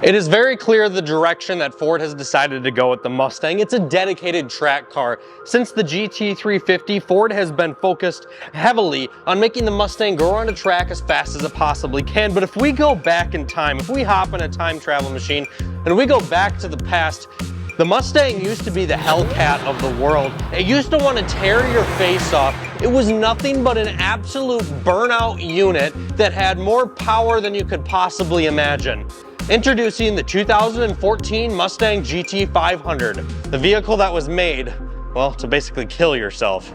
It is very clear the direction that Ford has decided to go with the Mustang. It's a dedicated track car. Since the GT350, Ford has been focused heavily on making the Mustang go on a track as fast as it possibly can. But if we go back in time, if we hop in a time travel machine and we go back to the past, the Mustang used to be the hellcat of the world. It used to want to tear your face off. It was nothing but an absolute burnout unit that had more power than you could possibly imagine. Introducing the 2014 Mustang GT500, the vehicle that was made, well, to basically kill yourself.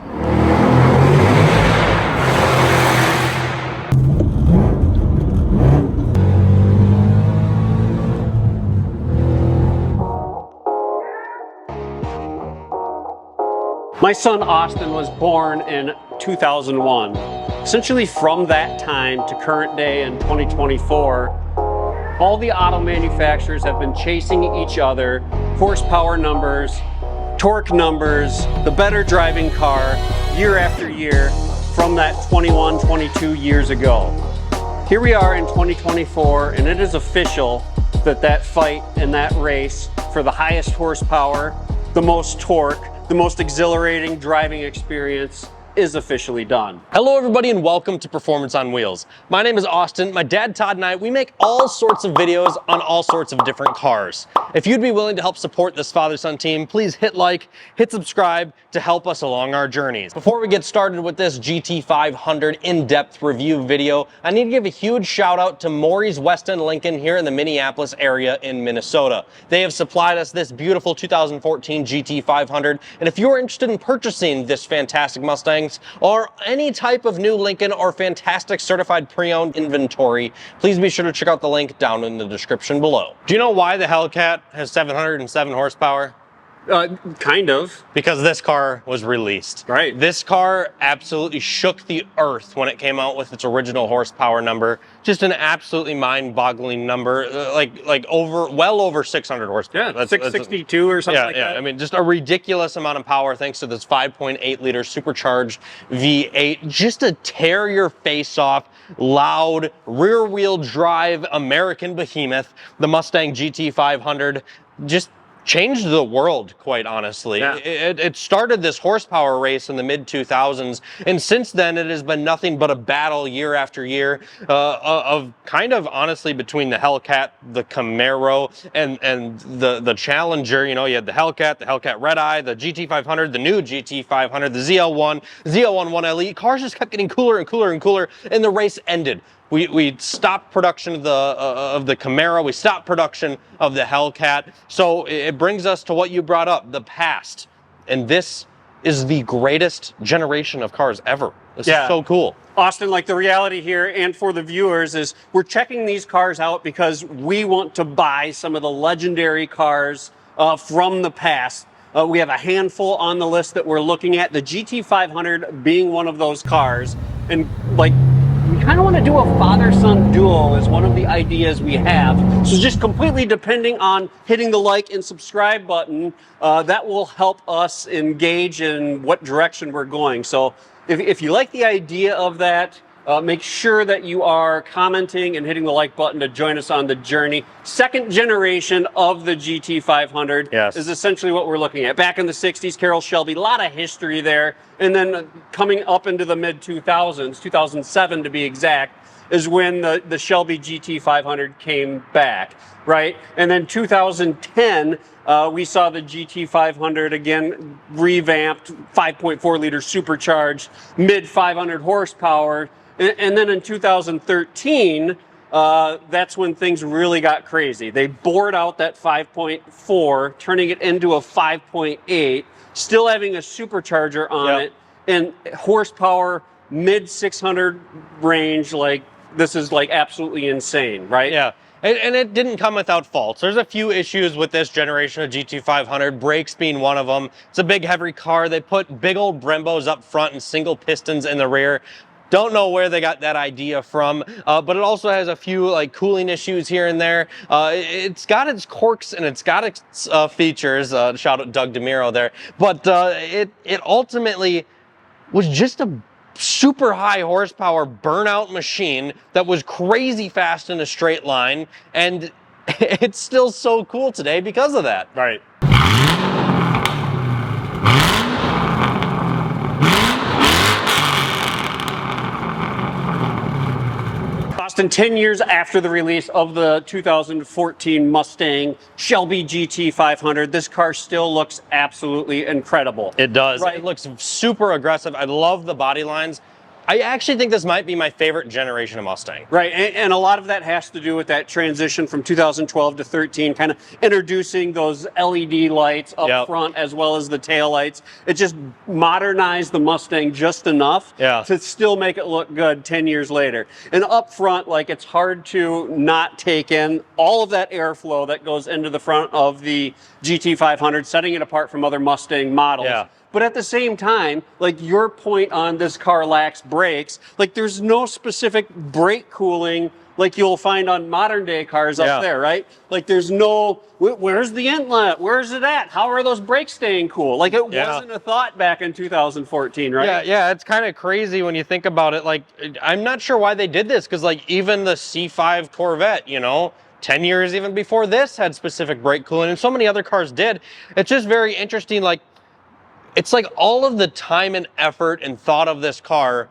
My son Austin was born in 2001. Essentially from that time to current day in 2024, all the auto manufacturers have been chasing each other, horsepower numbers, torque numbers, the better driving car, year after year from that 21, 22 years ago. Here we are in 2024, and it is official that that fight and that race for the highest horsepower, the most torque, the most exhilarating driving experience is officially done. Hello everybody and welcome to Performance on Wheels. My name is Austin. My dad Todd and I, we make all sorts of videos on all sorts of different cars. If you'd be willing to help support this father-son team, please hit like, hit subscribe to help us along our journeys. Before we get started with this GT500 in-depth review video, I need to give a huge shout out to Morries West End Lincoln here in the Minneapolis area in Minnesota. They have supplied us this beautiful 2014 GT500, and if you're interested in purchasing this fantastic Mustang, or any type of new Lincoln or fantastic certified pre-owned inventory, please be sure to check out the link down in the description below. Do you know why the Hellcat has 707 horsepower? Kind of. Because this car was released. Right. This car absolutely shook the earth when it came out with its original horsepower number. Just an absolutely mind-boggling number, well over 600 horsepower. Yeah, that's 662 or something like that. Yeah, I mean, just a ridiculous amount of power thanks to this 5.8 liter supercharged V8. Just to tear your face off, loud, rear-wheel drive American behemoth, the Mustang GT500, just changed the world, quite honestly. Yeah. It started this horsepower race in the mid-2000s, and since then it has been nothing but a battle year after year of kind of honestly between the Hellcat, the Camaro, and the Challenger. You know, you had the Hellcat Red Eye, the GT500, the new GT500, the ZL1, ZL1 1LE. Cars just kept getting cooler and cooler and cooler, and the race ended. We stopped production of the Camaro. We stopped production of the Hellcat. So it brings us to what you brought up, the past. And this is the greatest generation of cars ever. This is so cool. Austin, like the reality here and for the viewers is we're checking these cars out because we want to buy some of the legendary cars from the past. We have a handful on the list that we're looking at, the GT500 being one of those cars. And like, we kind of want to do a father-son duo is one of the ideas we have. So just completely depending on hitting the like and subscribe button, that will help us engage in what direction we're going. So if you like the idea of that, make sure that you are commenting and hitting the like button to join us on the journey. Second generation of the GT500 is essentially what we're looking at. Back in the 60s, Carroll Shelby, a lot of history there. And then coming up into the mid-2000s, 2007 to be exact, is when the Shelby GT500 came back, right? And then 2010, we saw the GT500 again revamped, 5.4 liter supercharged, mid 500 horsepower. And then in 2013, that's when things really got crazy. They bored out that 5.4, turning it into a 5.8, still having a supercharger on it, and horsepower mid 600 range. Like, this is like absolutely insane, right? Yeah. And it didn't come without faults. There's a few issues with this generation of GT500, brakes being one of them. It's a big, heavy car. They put big old Brembos up front and single pistons in the rear. Don't know where they got that idea from, but it also has a few like cooling issues here and there. It's got its quirks and it's got its features. Shout out Doug DeMiro there. But it ultimately was just a super high horsepower burnout machine that was crazy fast in a straight line, and it's still so cool today because of that. Right. Austin, 10 years after the release of the 2014 Mustang Shelby GT500, this car still looks absolutely incredible. It does. Right. It looks super aggressive. I love the body lines. I actually think this might be my favorite generation of Mustang. Right, and a lot of that has to do with that transition from 2012 to 13, kind of introducing those LED lights up front as well as the tail lights. It just modernized the Mustang just enough to still make it look good 10 years later. And up front, like, it's hard to not take in all of that airflow that goes into the front of the GT500, setting it apart from other Mustang models. Yeah. But at the same time, like, your point on this car lacks brakes, like, there's no specific brake cooling like you'll find on modern day cars up there, right? Like, there's no, where's the inlet? Where's it at? How are those brakes staying cool? Like, it wasn't a thought back in 2014, right? Yeah, it's kind of crazy when you think about it. Like, I'm not sure why they did this, because, like, even the C5 Corvette, you know, 10 years even before this had specific brake cooling, and so many other cars did. It's just very interesting, like, it's like all of the time and effort and thought of this car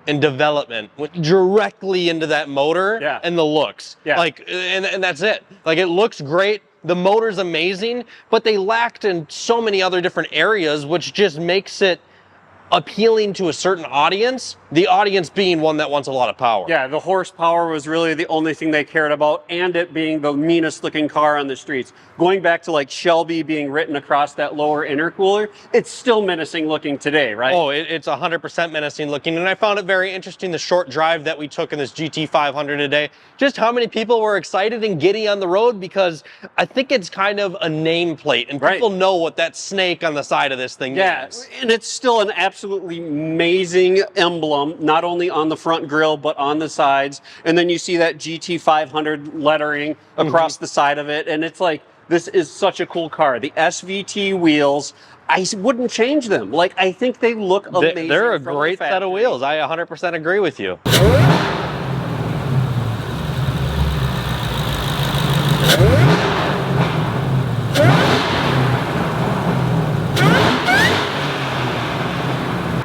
and development went directly into that motor and the looks. Like, and that's it. Like, it looks great. The motor's amazing, but they lacked in so many other different areas, which just makes it appealing to a certain audience, the audience being one that wants a lot of power. Yeah, the horsepower was really the only thing they cared about, and it being the meanest looking car on the streets. Going back to, like, Shelby being written across that lower intercooler, it's still menacing looking today, right? Oh, it's 100% menacing looking, and I found it very interesting, the short drive that we took in this GT500 today, just how many people were excited and giddy on the road, because I think it's kind of a nameplate, and people know what that snake on the side of this thing is. And it's still an absolutely amazing emblem, not only on the front grille, but on the sides. And then you see that GT500 lettering across the side of it. And it's like, this is such a cool car. The SVT wheels, I wouldn't change them. Like, I think they look amazing. They're a great set of wheels. I 100% agree with you.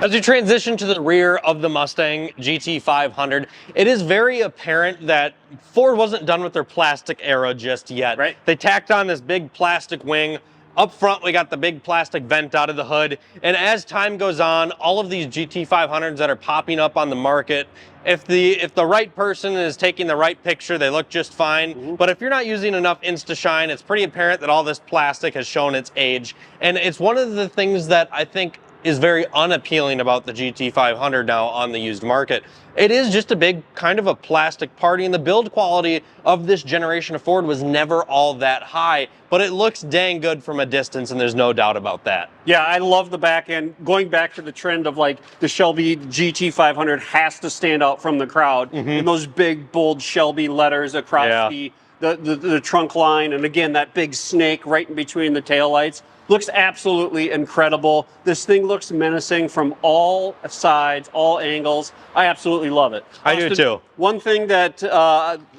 As we transition to the rear of the Mustang GT500, it is very apparent that Ford wasn't done with their plastic era just yet. Right. They tacked on this big plastic wing. Up front, we got the big plastic vent out of the hood. And as time goes on, all of these GT500s that are popping up on the market, if the right person is taking the right picture, they look just fine. But if you're not using enough Insta-Shine, it's pretty apparent that all this plastic has shown its age. And it's one of the things that I think is very unappealing about the GT500 now on the used market. It is just a big kind of a plastic party, and the build quality of this generation of Ford was never all that high, but it looks dang good from a distance, and there's no doubt about that. Yeah, I love the back end. Going back to the trend of, like, the Shelby GT500 has to stand out from the crowd, and those big, bold Shelby letters across the trunk line, and again, that big snake right in between the taillights. Looks absolutely incredible. This thing looks menacing from all sides, all angles. I absolutely love it. I do too. One thing that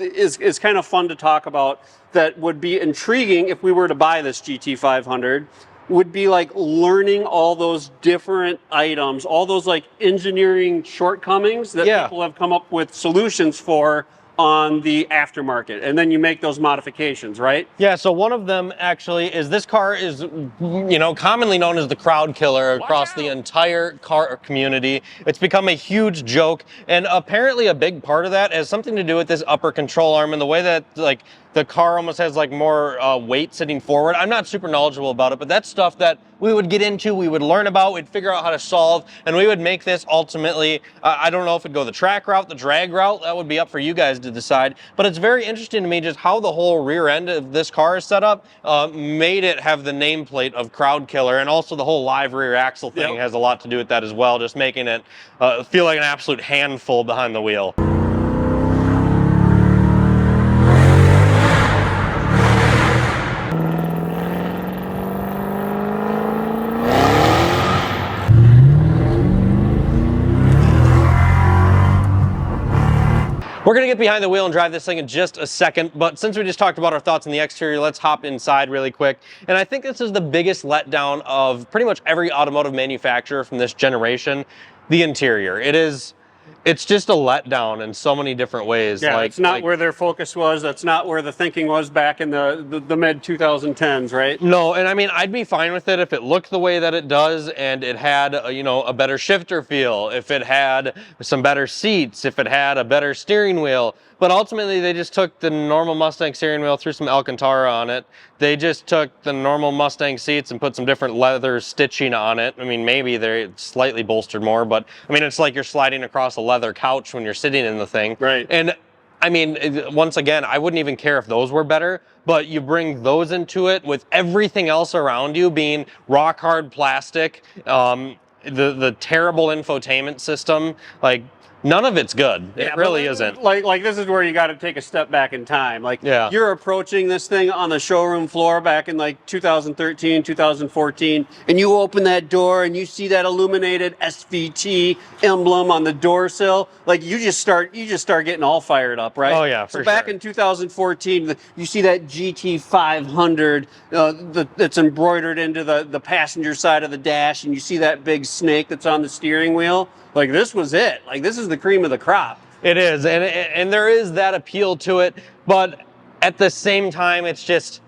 is kind of fun to talk about that would be intriguing if we were to buy this GT500 would be, like, learning all those different items, all those, like, engineering shortcomings that people have come up with solutions for on the aftermarket, and then you make those modifications, right? Yeah, so one of them actually is this car is, you know, commonly known as the crowd killer across the entire car community. It's become a huge joke, and apparently a big part of that has something to do with this upper control arm and the way that, like, the car almost has, like, more weight sitting forward. I'm not super knowledgeable about it, but that's stuff that we would get into, we would learn about, we'd figure out how to solve, and we would make this ultimately, I don't know if it'd go the track route, the drag route, that would be up for you guys to decide, but it's very interesting to me just how the whole rear end of this car is set up, made it have the nameplate of crowd killer, and also the whole live rear axle thing has a lot to do with that as well, just making it feel like an absolute handful behind the wheel. We're gonna get behind the wheel and drive this thing in just a second, but since we just talked about our thoughts on the exterior, let's hop inside really quick. And I think this is the biggest letdown of pretty much every automotive manufacturer from this generation, the interior. It's just a letdown in so many different ways. Yeah, it's not where their focus was. That's not where the thinking was back in the mid 2010s, right? No, and I mean, I'd be fine with it if it looked the way that it does and it had, you know, a better shifter feel, if it had some better seats, if it had a better steering wheel. But ultimately, they just took the normal Mustang steering wheel, threw some Alcantara on it. They just took the normal Mustang seats and put some different leather stitching on it. I mean, maybe they're slightly bolstered more, but I mean, it's like you're sliding across a leather couch when you're sitting in the thing. Right. And I mean, once again, I wouldn't even care if those were better, but you bring those into it with everything else around you being rock hard plastic, the terrible infotainment system, like, none of it's good. Yeah, it really isn't. Like this is where you got to take a step back in time. Like Yeah. you're approaching this thing on the showroom floor back in like 2013, 2014, and you open that door and you see that illuminated SVT emblem on the door sill. Like you just start getting all fired up, right? Oh yeah, So back in 2014, you see that GT500 that's embroidered into the passenger side of the dash, and you see that big snake that's on the steering wheel. Like this was it. Like this is the cream of the crop. It is, and there is that appeal to it, but at the same time, it's a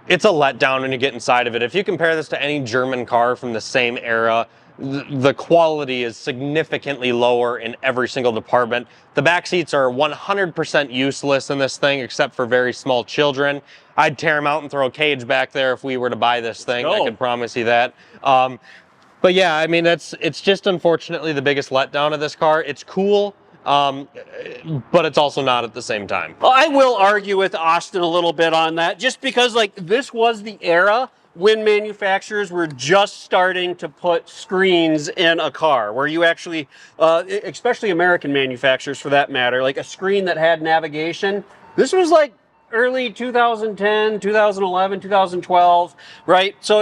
letdown when you get inside of it. If you compare this to any German car from the same era, the quality is significantly lower in every single department. The back seats are 100% useless in this thing, except for very small children. I'd tear them out and throw a cage back there if we were to buy this thing. I can promise you that. But yeah, I mean, it's just unfortunately the biggest letdown of this car. It's cool, but it's also not at the same time. Well, I will argue with Austin a little bit on that, just because like this was the era when manufacturers were just starting to put screens in a car, where you actually, especially American manufacturers for that matter, like a screen that had navigation. This was like early 2010, 2011, 2012, right? So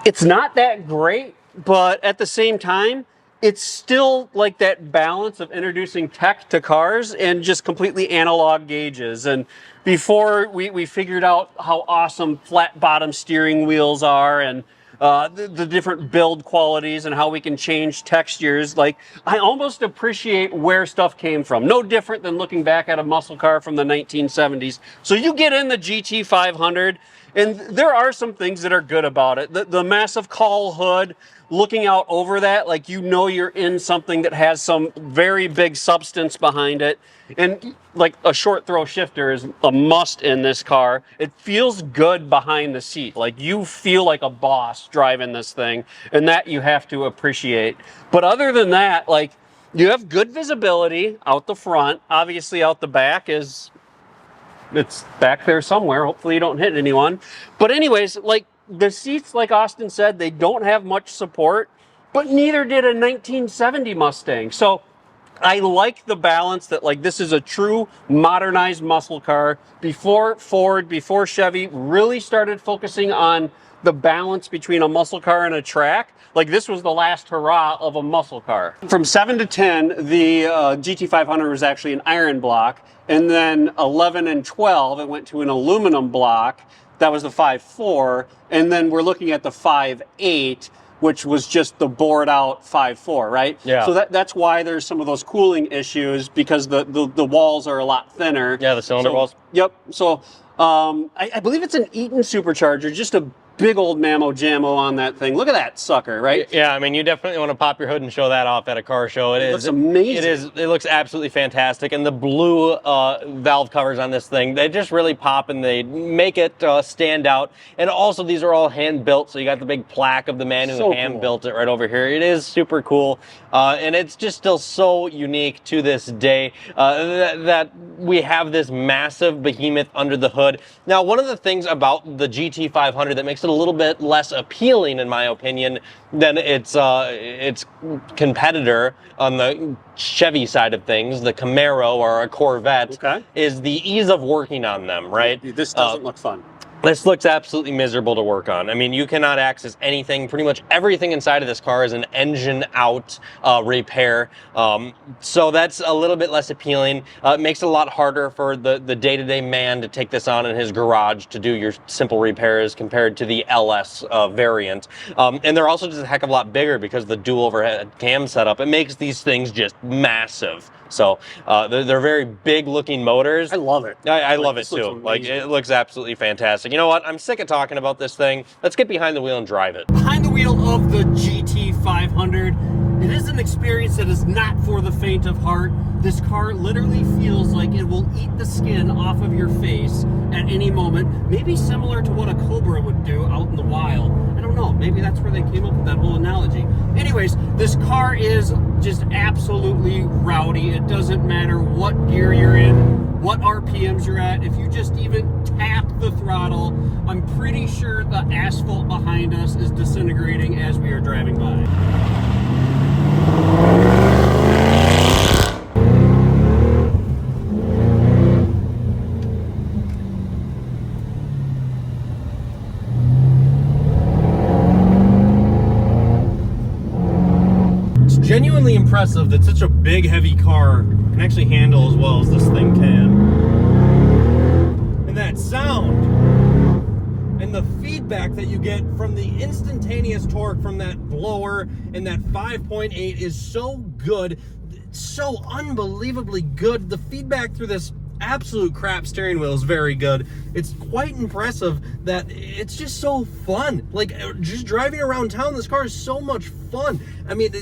it's not that great, but at the same time, it's still like that balance of introducing tech to cars and just completely analog gauges. And before we figured out how awesome flat bottom steering wheels are and the different build qualities and how we can change textures, like I almost appreciate where stuff came from. No different than looking back at a muscle car from the 1970s. So you get in the GT500, and there are some things that are good about it. The massive call hood, looking out over that, like you know you're in something that has some very big substance behind it. And like a short throw shifter is a must in this car. It feels good behind the seat. Like you feel like a boss driving this thing, and that you have to appreciate. But other than that, like you have good visibility out the front. Obviously out the back it's back there somewhere. Hopefully you don't hit anyone. But anyways, like the seats, like Austin said, they don't have much support, but neither did a 1970 Mustang. So I like the balance that like this is a true modernized muscle car. Before Ford, before Chevy really started focusing on the balance between a muscle car and a track, like this was the last hurrah of a muscle car. From 7 to 10, the GT500 was actually an iron block. And then 11 and 12, it went to an aluminum block. That was the 5.4. And then we're looking at the 5.8, which was just the bored out 5.4, right? Yeah. So that's why there's some of those cooling issues, because the walls are a lot thinner. Yeah, the cylinder walls. Yep. So I believe it's an Eaton supercharger, just a big old mammo jammo on that thing. Look at that sucker, right? Yeah, I mean, you definitely want to pop your hood and show that off at a car show. It looks amazing. It looks absolutely fantastic. And the blue valve covers on this thing, they just really pop and they make it stand out. And also, these are all hand built, so you got the big plaque of the man who hand built it right over here. It is super cool. And it's just still so unique to this day that we have this massive behemoth under the hood. Now, one of the things about the GT500 that makes it a little bit less appealing, in my opinion, than its competitor on the Chevy side of things, the Camaro or a Corvette, is the ease of working on them, right? This doesn't look fun. This looks absolutely miserable to work on. I mean, you cannot access anything. Pretty much everything inside of this car is an engine out repair. So that's a little bit less appealing. It makes it a lot harder for the day-to-day man to take this on in his garage to do your simple repairs compared to the LS variant. And they're also just a heck of a lot bigger because of the dual overhead cam setup. It makes these things just massive. So they're very big looking motors. I love it. I love it too. Like, it looks absolutely fantastic. You know what? I'm sick of talking about this thing. Let's get behind the wheel and drive it. Behind the wheel of the GT500, it is an experience that is not for the faint of heart. This car literally feels like it will eat the skin off of your face at any moment. Maybe similar to what a Cobra would do out in the wild. I don't know. Maybe that's where they came up with that whole analogy. Anyways, this car is just absolutely rowdy. It doesn't matter what gear you're in, what RPMs you're at. If you just even tap the throttle, I'm pretty sure the asphalt behind us is disintegrating as we are driving by. Genuinely impressive that such a big, heavy car can actually handle as well as this thing can. And that sound and the feedback that you get from the instantaneous torque from that blower and that 5.8 is so good. It's so unbelievably good. The feedback through this absolute crap steering wheel is very good. It's quite impressive that it's just so fun. Like, just driving around town, this car is so much fun. I mean,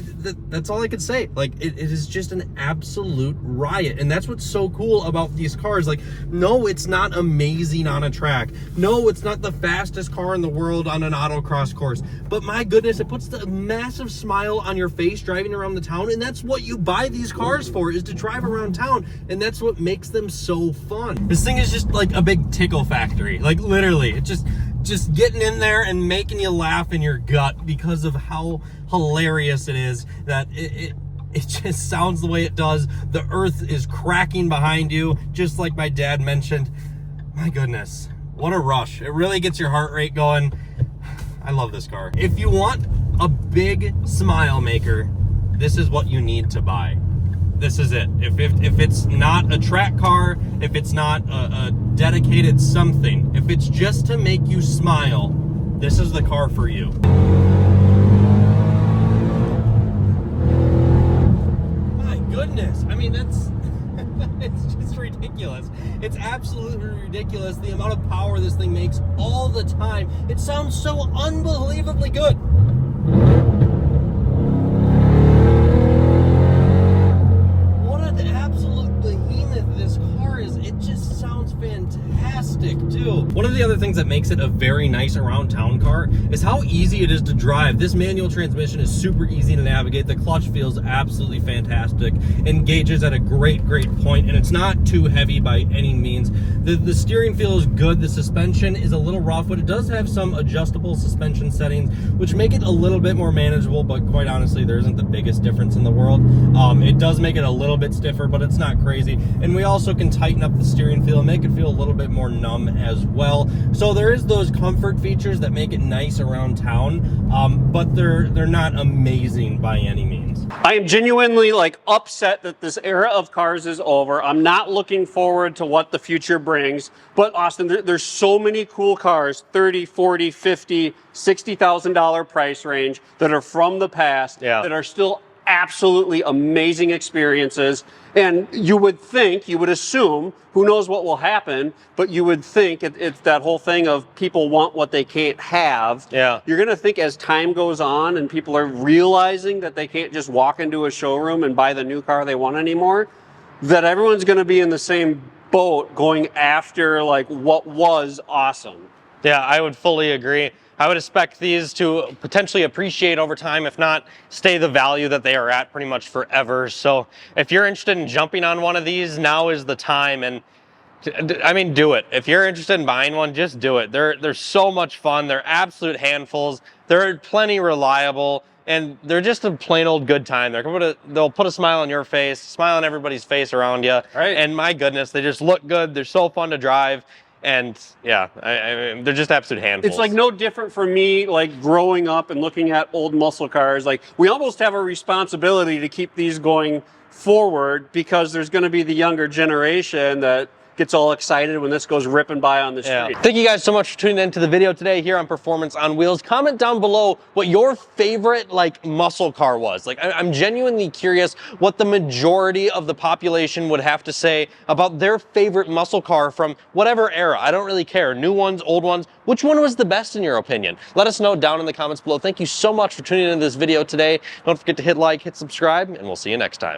that's all I could say. Like, it is just an absolute riot. And that's what's so cool about these cars. Like, no, it's not amazing on a track. No, it's not the fastest car in the world on an autocross course. But my goodness, it puts the massive smile on your face driving around the town. And that's what you buy these cars for, is to drive around town. And that's what makes them so fun. This thing is just like a big tickle factory. Like, literally, it's just getting in there and making you laugh in your gut because of how hilarious it is that it just sounds the way it does. The earth is cracking behind you, just like my dad mentioned. My goodness, what a rush. It really gets your heart rate going. I love this car. If you want a big smile maker, this is what you need to buy. This is it. If it's not a track car, if it's not a dedicated something, if it's just to make you smile, this is the car for you. My goodness. I mean, that's it's just ridiculous. It's absolutely ridiculous the amount of power this thing makes all the time. It sounds so unbelievably good. Too. One of the other things that makes it a very nice around town car is how easy it is to drive. This manual transmission is super easy to navigate. The clutch feels absolutely fantastic, engages at a great point, and it's not too heavy by any means. The steering feels good. The suspension is a little rough, but it does have some adjustable suspension settings which make it a little bit more manageable, but quite honestly there isn't the biggest difference in the world. It does make it a little bit stiffer, but it's not crazy, and we also can tighten up the steering feel and make it feel a little bit more numb as well. So there is those comfort features that make it nice around town, but they're not amazing by any means. I am genuinely like upset that this era of cars is over. I'm not looking forward to what the future brings, but Austin, there's so many cool cars, 30, 40, 50, $60,000 price range that are from the past, that are still absolutely amazing experiences. And you would think, you would assume, who knows what will happen, but you would think it's that whole thing of people want what they can't have. Yeah. You're going to think as time goes on and people are realizing that they can't just walk into a showroom and buy the new car they want anymore, that everyone's going to be in the same boat going after like what was awesome. Yeah, I would fully agree. I would expect these to potentially appreciate over time, if not stay the value that they are at pretty much forever. So if you're interested in jumping on one of these, now is the time. And I mean, do it. If you're interested in buying one, just do it. They're so much fun. They're absolute handfuls. They're plenty reliable, and they're just a plain old good time. They'll put a smile on your face, smile on everybody's face around you. Right. And my goodness, they just look good. They're so fun to drive. And yeah, they're just absolute handfuls. It's like no different for me, like growing up and looking at old muscle cars. Like we almost have a responsibility to keep these going forward because there's going to be the younger generation that gets all excited when this goes ripping by on the street. Thank you guys so much for tuning into the video today here on Performance on Wheels. Comment down below what your favorite like muscle car was. Like I'm genuinely curious what the majority of the population would have to say about their favorite muscle car from whatever era. I don't really care. New ones, old ones. Which one was the best in your opinion? Let us know down in the comments below. Thank you so much for tuning into this video today. Don't forget to hit like, hit subscribe, and we'll see you next time.